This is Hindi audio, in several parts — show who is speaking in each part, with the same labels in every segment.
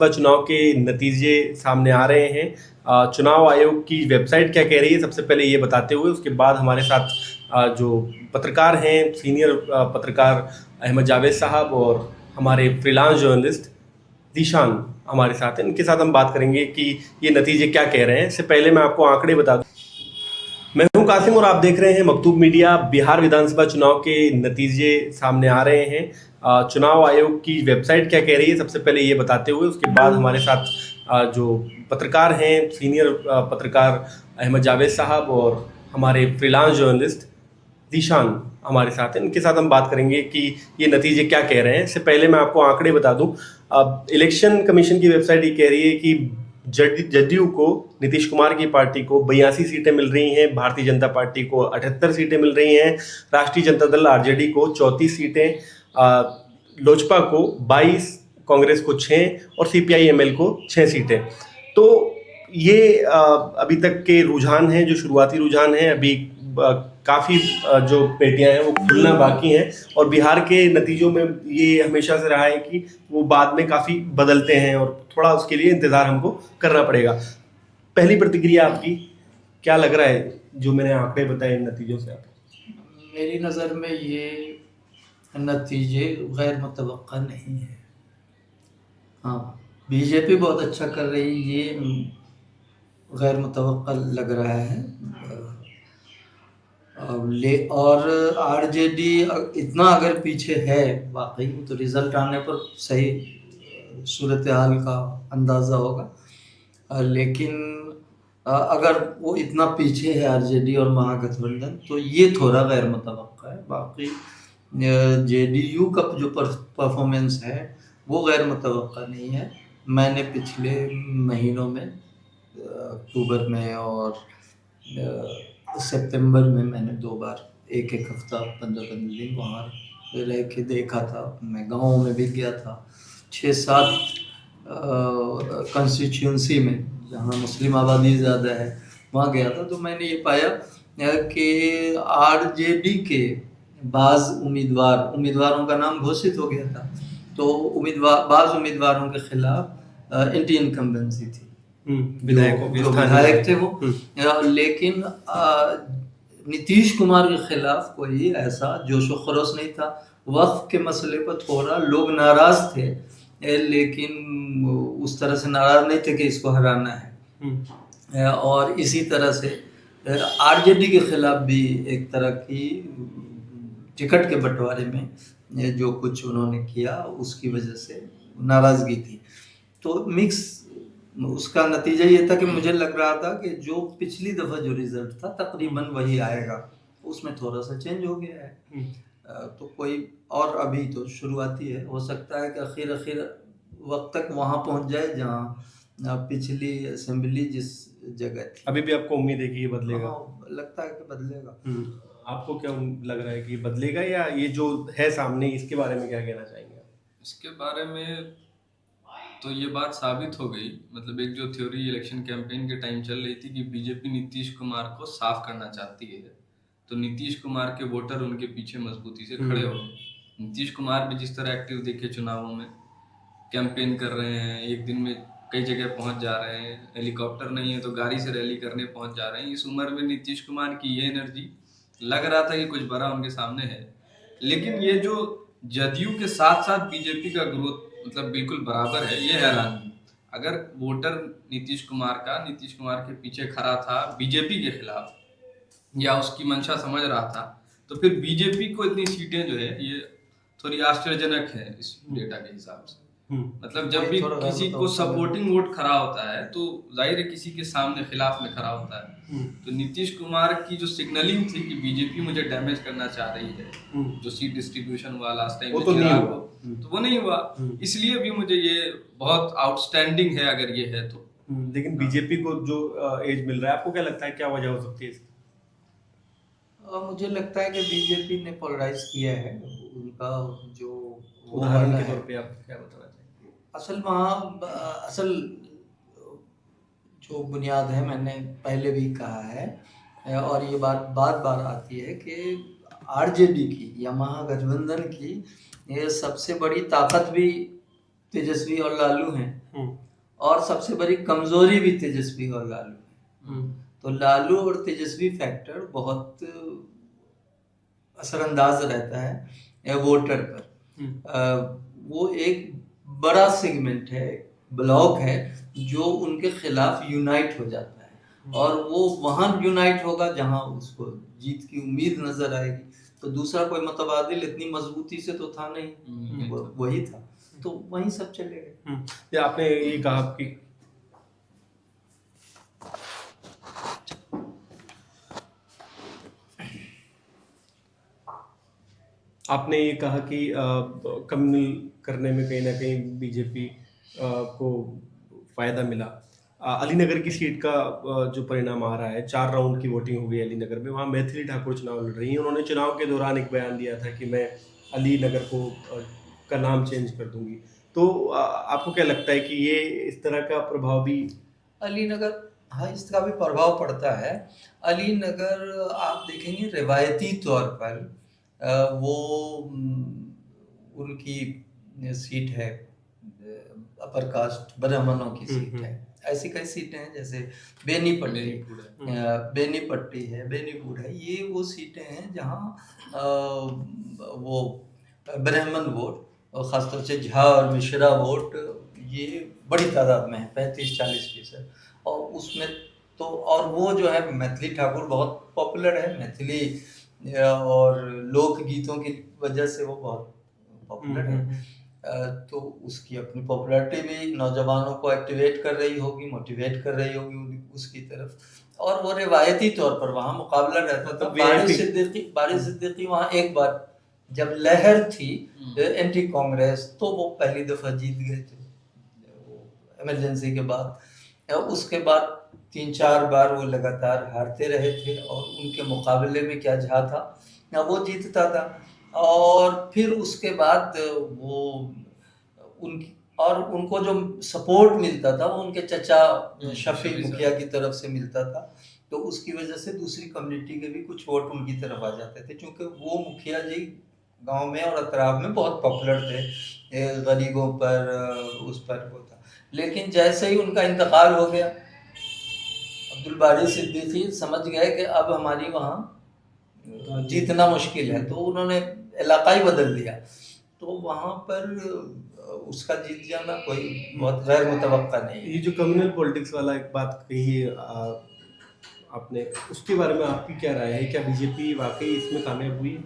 Speaker 1: चुनाव के नतीजे सामने आ रहे हैं। चुनाव आयोग की वेबसाइट क्या कह रही है, सबसे पहले ये बताते हुए उसके बाद हमारे साथ जो पत्रकार हैं, सीनियर पत्रकार अहमद जावेद साहब और हमारे फ्रीलांस जर्नलिस्ट जीशान हमारे साथ हैं। इनके साथ हम बात करेंगे कि ये नतीजे क्या कह रहे हैं। इससे पहले मैं आपको आंकड़े बता दूं। मैं हूं कासिम और आप देख रहे हैं मकतूब मीडिया। बिहार विधानसभा चुनाव के नतीजे सामने आ रहे हैं। चुनाव आयोग की वेबसाइट क्या कह रही है, सबसे पहले ये बताते हुए उसके बाद हमारे साथ जो पत्रकार हैं, सीनियर पत्रकार अहमद जावेद साहब और हमारे फ्रीलांस जर्नलिस्ट जीशान हमारे साथ हैं। इनके साथ हम बात करेंगे कि ये नतीजे क्या कह रहे हैं। इससे पहले मैं आपको आंकड़े बता दूं। इलेक्शन कमीशन की वेबसाइट ये कह रही है कि जदयू को, नीतीश कुमार की पार्टी को 82 सीटें मिल रही हैं, भारतीय जनता पार्टी को 78 सीटें मिल रही हैं, राष्ट्रीय जनता दल आरजेडी को 34 सीटें, लोजपा को 22, कांग्रेस को 6 और सीपीआई-एमएल को 6 सीटें। तो ये अभी तक के रुझान हैं, जो शुरुआती रुझान हैं। अभी काफ़ी जो पेटियां हैं वो खुलना बाकी हैं और बिहार के नतीजों में ये हमेशा से रहा है कि वो बाद में काफ़ी बदलते हैं और थोड़ा उसके लिए इंतज़ार हमको करना पड़ेगा। पहली प्रतिक्रिया आपकी क्या लग रहा है जो मैंने आंकड़े बताए इन नतीजों से? आप
Speaker 2: मेरी नज़र में ये नतीजे गैर मुतवक्का नहीं है। हाँ, बीजेपी बहुत अच्छा कर रही, ये गैर मुतवक्का लग रहा है। और आरजेडी इतना अगर पीछे है वाकई, तो रिज़ल्ट आने पर सही सूरत हाल का अंदाज़ा होगा। लेकिन अगर वो इतना पीछे है आरजेडी और महागठबंधन, तो ये थोड़ा गैर मुतवक्का है। बाकी जेडीयू का जो परफॉर्मेंस है वो गैर मुतवक्का नहीं है। मैंने पिछले महीनों में अक्टूबर में और सितंबर में मैंने 2 बार एक हफ्ता 15-15 दिन वहाँ रह के देखा था। मैं गाँव में भी गया था, 6-7 कंस्टिट्यूंसी में जहाँ मुस्लिम आबादी ज़्यादा है वहाँ गया था। तो मैंने ये पाया कि आरजेडी के बाज़ उम्मीदवारों का नाम घोषित हो गया था, तो बाज़ उम्मीदवारों के खिलाफ एंटी इनकम्बेंसी थी, विधायक थे वो। लेकिन नीतीश कुमार के खिलाफ कोई ऐसा जोशो खरोश नहीं था। वक्फ के मसले पर थोड़ा लोग नाराज थे, लेकिन उस तरह से नाराज नहीं थे कि इसको हराना है। और इसी तरह से आरजेडी के खिलाफ भी एक तरह की टिकट के बंटवारे में जो कुछ उन्होंने किया उसकी वजह से नाराजगी थी। तो मिक्स उसका नतीजा ये था कि मुझे लग रहा था कि जो पिछली दफ़ा जो रिजल्ट था तकरीबन वही आएगा, उसमें थोड़ा सा चेंज हो गया है। तो कोई और अभी तो शुरुआती है, हो सकता है कि आखिर वक्त तक वहाँ पहुँच जाए जहाँ पिछली असेंबली जिस जगह थी।
Speaker 1: अभी भी आपको उम्मीद है कि ये बदलेगा?
Speaker 2: हाँ, लगता है कि बदलेगा।
Speaker 1: आपको क्या लग रहा है कि बदलेगा, या ये जो है सामने इसके बारे में क्या कहना चाहेंगे?
Speaker 3: इसके बारे में तो ये बात साबित हो गई, मतलब एक जो थ्योरी इलेक्शन कैंपेन के टाइम चल रही थी कि बीजेपी नीतीश कुमार को साफ करना चाहती है, तो नीतीश कुमार के वोटर उनके पीछे मजबूती से खड़े हो गए। नीतीश कुमार भी जिस तरह एक्टिव दिखे चुनावों में, कैंपेन कर रहे हैं, एक दिन में कई जगह पहुंच जा रहे हैं, हेलीकॉप्टर नहीं है तो गाड़ी से रैली करने पहुंच जा रहे हैं। इस उम्र में नीतीश कुमार की ये एनर्जी, लग रहा था कि कुछ बड़ा उनके सामने है। लेकिन ये जो जदयू के साथ साथ बीजेपी का ग्रोथ मतलब बिल्कुल बराबर है, ये हैरानी। अगर वोटर नीतीश कुमार के पीछे खड़ा था बीजेपी के खिलाफ या उसकी मंशा समझ रहा था, तो फिर बीजेपी को इतनी सीटें जो है ये थोड़ी आश्चर्यजनक है इस डेटा के हिसाब से। मतलब जब भी किसी को सपोर्टिंग वोट खड़ा होता है तो जाहिर है किसी के सामने खिलाफ में खड़ा होता है। तो नीतीश कुमार की जो सिग्नलिंग थी कि बीजेपी मुझे डैमेज करना चाह रही है, जो सीट डिस्ट्रीब्यूशन हुआ लास्ट टाइम, तो वो नहीं हुआ। इसलिए भी मुझे ये बहुत आउटस्टैंडिंग है अगर ये है तो।
Speaker 1: लेकिन बीजेपी को जो एज मिल रहा है, आपको क्या लगता है क्या वजह हो सकती है इसकी?
Speaker 2: मुझे लगता है कि बीजेपी ने पोलराइज किया है उनका जो
Speaker 1: उदाहरण के तौर पे आप क्या बताना चाहेंगे?
Speaker 2: असल जो बुनियाद है, मैंने पहले भी कहा है और ये बात बार आती है कि आरजेडी की या महागठबंधन की ये सबसे बड़ी ताकत भी तेजस्वी और लालू हैं,
Speaker 1: हम्म,
Speaker 2: और सबसे बड़ी कमजोरी भी तेजस्वी और लालू है।
Speaker 1: हम्म,
Speaker 2: तो लालू और तेजस्वी फैक्टर बहुत असरअंदाज रहता है वोटर पर।
Speaker 1: हम्म,
Speaker 2: वो एक बड़ा सेगमेंट है, ब्लॉक है, जो उनके खिलाफ यूनाइट हो जाता है, और वो वहां यूनाइट होगा जहां उसको जीत की उम्मीद नजर आएगी। तो दूसरा कोई मुतबादिल इतनी मजबूती से तो था नहीं, वही था, तो वहीं सब चले गए।
Speaker 1: ये आपने ये कहा कि आपने ये कहा कि कम्युनल करने में कहीं ना कहीं बीजेपी को फायदा मिला। अलीनगर की सीट का जो परिणाम आ रहा है, 4 राउंड की वोटिंग हो गई अलीनगर में, वहाँ मैथिली ठाकुर चुनाव लड़ रही हैं। उन्होंने चुनाव के दौरान एक बयान दिया था कि मैं अलीनगर को का नाम चेंज कर दूंगी। तो आपको क्या लगता है कि ये इस तरह का प्रभाव भी?
Speaker 2: अलीनगर, हाँ, इसका भी प्रभाव पड़ता है। अलीनगर आप देखेंगे रिवायती तौर पर वो उनकी सीट है, अपर कास्ट ब्राह्मणों की सीट है। ऐसी कई सीटें हैं, जैसे बेनीपट्टी है, बेनीपुर है, ये वो सीटें हैं जहाँ वो ब्राह्मण वोट, और खासतौर से झा और मिश्रा वोट, ये बड़ी तादाद में है, 35-40%। और उसमें तो, और वो जो है मैथिली ठाकुर बहुत पॉपुलर है, मैथिली और लोक गीतों की वजह से वो बहुत पॉपुलर है। तो उसकी अपनी पॉपुलैरिटी भी नौजवानों को एक्टिवेट कर रही होगी, मोटिवेट कर रही होगी उसकी तरफ। और वो रिवायती तौर पर वहाँ मुकाबला रहता था। बारिश सिद्दीकी वहाँ एक बार जब लहर थी एंटी कांग्रेस, तो वो पहली दफा जीत गए थे इमरजेंसी के बाद। उसके बाद 3-4 बार वो लगातार हारते रहे थे, और उनके मुकाबले में क्या झा था ना, वो जीतता था। और फिर उसके बाद वो उनकी, और उनको जो सपोर्ट मिलता था वो उनके चचा शफी मुखिया की तरफ से मिलता था। तो उसकी वजह से दूसरी कम्युनिटी के भी कुछ वोट उनकी तरफ आ जाते थे, क्योंकि वो मुखिया जी गांव में और अतराफ में बहुत पॉपुलर थे, गरीबों पर उस पर वो था। लेकिन जैसे ही उनका इंतकाल हो गया, अब्दुल बारी सिद्दीकी समझ गए कि अब हमारी वहाँ जीतना मुश्किल है, तो उन्होंने इलाका ही बदल दिया। तो वहाँ पर उसका जीत जाना कोई बहुत गैर मुतवक्का नहीं है।
Speaker 1: ये जो कम्युनल पॉलिटिक्स वाला एक बात कही है आपने, उसके बारे में आपकी क्या राय है? क्या बीजेपी वाकई इसमें कामयाब हुई?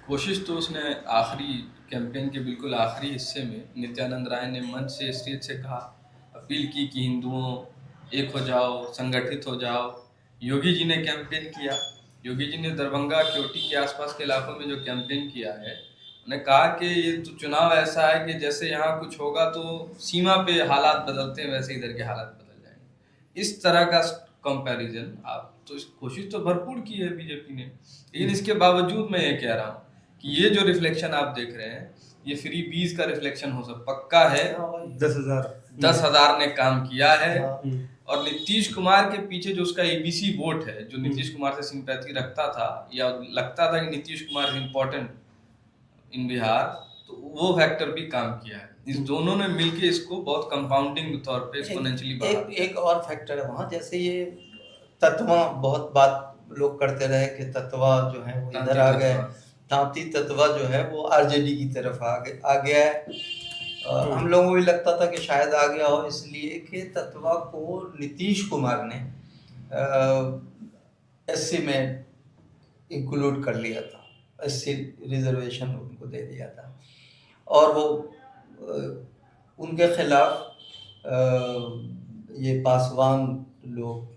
Speaker 3: कोशिश तो उसने आखिरी कैंपेन के बिल्कुल आखिरी हिस्से में नित्यानंद राय ने मंच से, स्टेज से कहा, अपील की कि हिंदुओं एक हो जाओ, संगठित हो जाओ। योगी जी ने कैंपेन किया, योगी जी ने दरभंगा केवटी के आसपास के इलाकों में जो कैंपेन किया है, उन्हें कहा कि ये तो चुनाव ऐसा है कि जैसे यहाँ कुछ होगा तो सीमा पे हालात बदलते हैं, वैसे इधर के हालात बदल जाएंगे। इस तरह का कंपैरिजन आप तो, कोशिश तो भरपूर की है बीजेपी ने, लेकिन इसके बावजूद मैं ये कह रहा हूँ कि ये जो रिफ्लेक्शन आप देख रहे हैं, ये फ्री बीज का रिफ्लेक्शन हो सकता पक्का है। 10,000 ने काम किया है। और नीतीश कुमार के पीछे जो उसका एबीसी वोट है, जो नीतीश कुमार से सिंपैथी रखता था या लगता था कि Nitish Kumar is important in Bihar, तो वो फैक्टर भी काम किया है। इस दोनों ने मिलके इसको बहुत कंपाउंडिंग तौर पे एक्सपोनेंशियली बढ़ा दिया।
Speaker 2: एक और फैक्टर है वहाँ, जैसे ये तत्वा, बहुत बात लोग करते रहे कि तत्वा जो है वो इधर आ गए, तांती तत्वा जो है वो आरजेडी की तरफ आ गया है। हम लोगों को भी लगता था कि शायद आ गया हो, इसलिए कि तत्वा को नीतीश कुमार ने एससी में इंक्लूड कर लिया था, एससी रिजर्वेशन उनको दे दिया था। और वो उनके खिलाफ ये पासवान लोग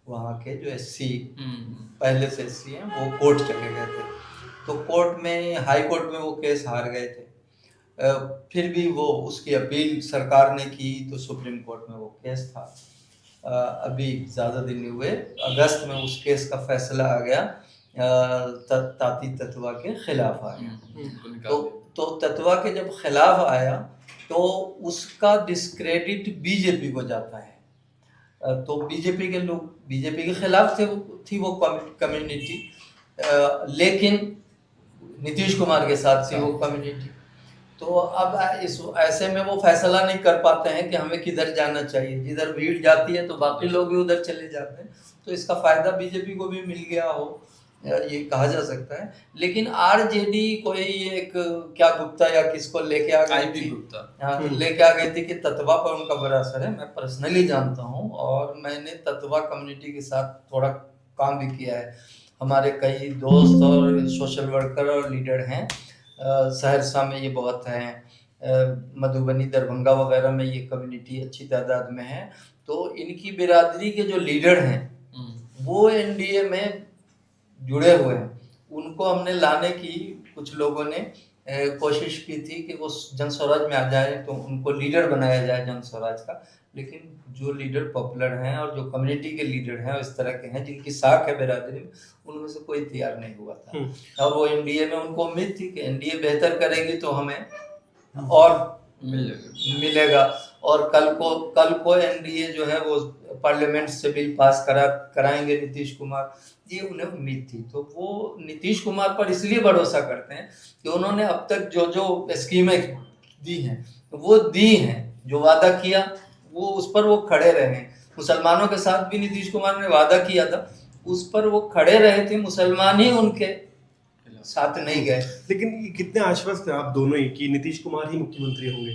Speaker 2: वहाँ के जो एससी पहले से एससी हैं, वो कोर्ट चले गए थे। तो कोर्ट में, हाई कोर्ट में वो केस हार गए थे। फिर भी वो उसकी अपील सरकार ने की, तो सुप्रीम कोर्ट में वो केस था। अभी ज़्यादा दिन नहीं हुए, अगस्त में उस केस का फैसला आ गया, ताती तत्वा के खिलाफ आ गया। तो तत्वा के जब खिलाफ आया तो उसका डिस्क्रेडिट बीजेपी को जाता है। तो बीजेपी के लोग बीजेपी के खिलाफ थी वो कम्युनिटी, लेकिन नीतीश कुमार के साथ थी वो कम्युनिटी। तो अब इस ऐसे में वो फैसला नहीं कर पाते हैं कि हमें किधर जाना चाहिए। जिधर भीड़ जाती है तो बाकी लोग भी उधर चले जाते हैं, तो इसका फायदा बीजेपी को भी मिल गया हो, ये कहा जा सकता है। लेकिन आरजेडी कोई एक क्या गुप्ता या किसको लेके आ गई
Speaker 3: आईपी
Speaker 2: थी,
Speaker 3: गुप्ता
Speaker 2: हाँ, लेके आ गई थी कि ततवा पर उनका बड़ा असर है। मैं पर्सनली जानता हूँ और मैंने ततवा कम्युनिटी के साथ थोड़ा काम भी किया है। हमारे कई दोस्त और सोशल वर्कर और लीडर हैं, सहरसा में ये बहुत हैं, मधुबनी दरभंगा वगैरह में ये कम्युनिटी अच्छी तादाद में है। तो इनकी बिरादरी के जो लीडर हैं वो एनडीए में जुड़े हुए हैं। उनको हमने लाने की कुछ लोगों ने कोशिश की थी कि वो जन स्वराज में आ जाए, तो उनको लीडर बनाया जाए जन स्वराज का। लेकिन जो लीडर पॉपुलर हैं और जो कम्युनिटी के लीडर हैं इस तरह के हैं जिनकी साख है बिरादरी में, उनमें से कोई तैयार नहीं हुआ था। और वो एनडीए में उनको उम्मीद थी कि एनडीए बेहतर करेगी तो हमें और मिलेगा। और कल को एनडीए जो है वो पार्लियामेंट से बिल पास कराएंगे नीतीश कुमार, ये उन्हें उम्मीद थी। तो वो नीतीश कुमार पर इसलिए भरोसा करते हैं कि उन्होंने अब तक जो जो स्कीमें दी हैं वो दी हैं, जो वादा किया वो उस पर वो खड़े रहे। मुसलमानों के साथ भी नीतीश कुमार ने वादा किया था, उस पर वो खड़े रहे थे, मुसलमान ही उनके साथ नहीं गए।
Speaker 1: लेकिन ये कितने आश्वस्त हैं आप दोनों ही कि नीतीश कुमार ही मुख्यमंत्री होंगे?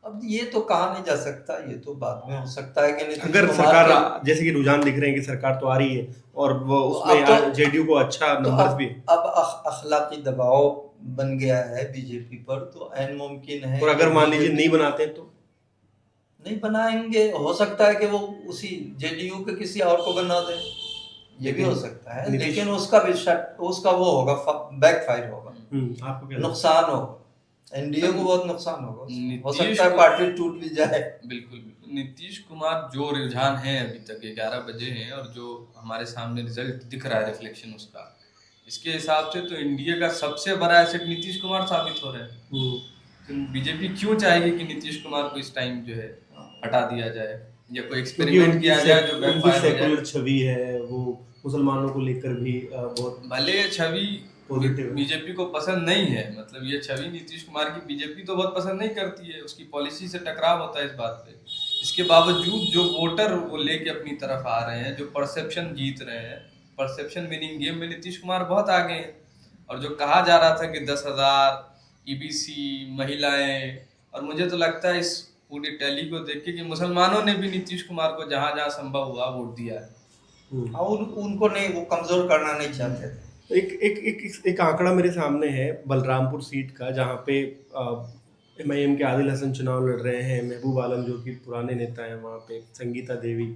Speaker 2: अब ये तो कहा नहीं जा सकता, ये तो बाद में हो सकता है कि नीतीश
Speaker 1: अगर
Speaker 2: कुमार
Speaker 1: सरकार जैसे कि रुझान दिख रहे हैं कि सरकार तो आ रही है और वो उसमें जेडीयू को अच्छा नंबर्स भी है।
Speaker 2: अब अखलाकी दबाव बन गया है बीजेपी पर, तो ऐन मुमकिन है।
Speaker 1: और अगर मान लीजिए नहीं बनाते तो
Speaker 2: नहीं बनाएंगे, हो सकता है कि वो उसी जेडीयू के किसी और को बना दे, ये भी हो सकता है। लेकिन उसका वो होगा, बैकफायर होगा,
Speaker 1: आपको क्या
Speaker 2: नुकसान होगा, एनडीए को बहुत नुकसान होगा। हो सकता है पार्टी टूट भी जाए।
Speaker 3: बिल्कुल। नीतीश कुमार जो रुझान है अभी तक 11 बजे हैं और जो हमारे सामने रिजल्ट दिख रहा है रिफ्लेक्शन उसका, इसके हिसाब से तो इंडिया का सबसे बड़ा एसेट नीतीश कुमार साबित हो रहे हैं। तो बीजेपी क्यों चाहेगी कि नीतीश कुमार को इस टाइम जो है हटा दिया जाए या कोई एक्सपेरिमेंट किया जाए जो बैकफायर हो जाए?
Speaker 1: छवि है वो मुसलमानों को लेकर भी बहुत
Speaker 3: भले छवि
Speaker 1: पॉजिटिव
Speaker 3: बीजेपी को पसंद नहीं है, मतलब ये छवि नीतीश कुमार की बीजेपी तो बहुत पसंद नहीं करती है, उसकी पॉलिसी से टकराव होता है इस बात पे। इसके बावजूद जो वोटर वो लेके अपनी तरफ आ रहे हैं, जो परसेप्शन जीत रहे हैं, परसेप्शन मीनिंग गेम में नीतीश कुमार बहुत आगे हैं। और जो कहा जा रहा था कि 10,000 ईबीसी महिलाएं, और मुझे तो लगता है इस पूरी टैली को देख के कि मुसलमानों ने भी नीतीश कुमार को जहां जहां संभव हुआ वोट दिया है।
Speaker 2: और उनको नहीं, वो कमजोर करना नहीं चाहते थे।
Speaker 1: एक आंकड़ा मेरे सामने है बलरामपुर सीट का, जहाँ पे एमआईएम के आदिल हसन चुनाव लड़ रहे हैं, महबूब आलम जो कि पुराने नेता हैं वहाँ पे, संगीता देवी।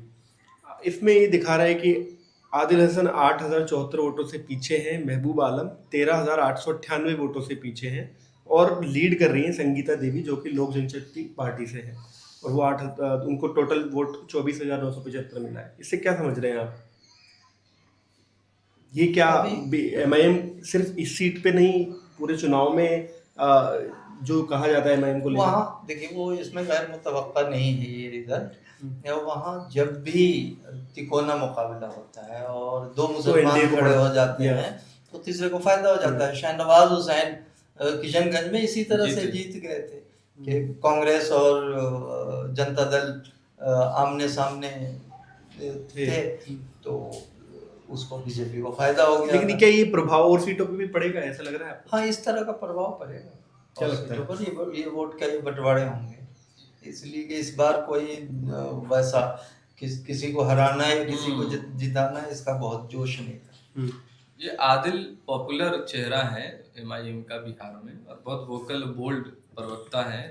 Speaker 1: इसमें ये दिखा रहा है कि आदिल हसन 8,074 वोटों से पीछे हैं, महबूब आलम 13,898 वोटों से पीछे हैं और लीड कर रही हैं संगीता देवी जो कि लोक जनशक्ति पार्टी से है, और वो उनको टोटल वोट 24,975 मिला है। इससे क्या समझ रहे हैं आप? ये क्या एमआईएम सिर्फ इस सीट पे नहीं, पूरे चुनाव में जो कहा जाता है एमआईएम को लेकर?
Speaker 2: वहाँ देखिए, वो इसमें गैर मुतवक्का नहीं है ये रिजल्ट। वहाँ जब भी तिकोना मुकाबला होता है और दो मुसलमान खड़े हो जाते हैं तो तीसरे को फायदा हो जाता है। शाहनवाज हुसैन किशनगंज में इसी तरह से जीत गए थे कि कांग्रेस और जनता दल आमने सामने थे, तो उसको बीजेपी को फायदा हो गया।
Speaker 1: लेकिन क्या ये प्रभाव और सीटों पे भी पड़ेगा, ऐसा लग रहा है आपको?
Speaker 2: हाँ, इस तरह का प्रभाव पड़ेगा।
Speaker 1: क्या लगता है?
Speaker 2: पर ये वोट का ये बंटवारे होंगे, इसलिए कि इस बार कोई वैसा किसी को हराना है, किसी को जिताना है, इसका बहुत जोश नहीं था।
Speaker 3: ये आदिल पॉपुलर चेहरा है एमआईएम का बिहार में और बहुत वोकल बोल्ड प्रवक्ता है।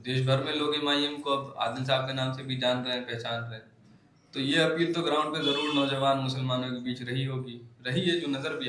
Speaker 3: देश भर में लोग एमआईएम को अब आदिल साहब के नाम से भी जान रहे हैं, पहचान रहे हैं। तो ये अपील तो ग्राउंड पे जरूर नौजवान मुसलमानों के बीच रही होगी, रही है, जो नजर भी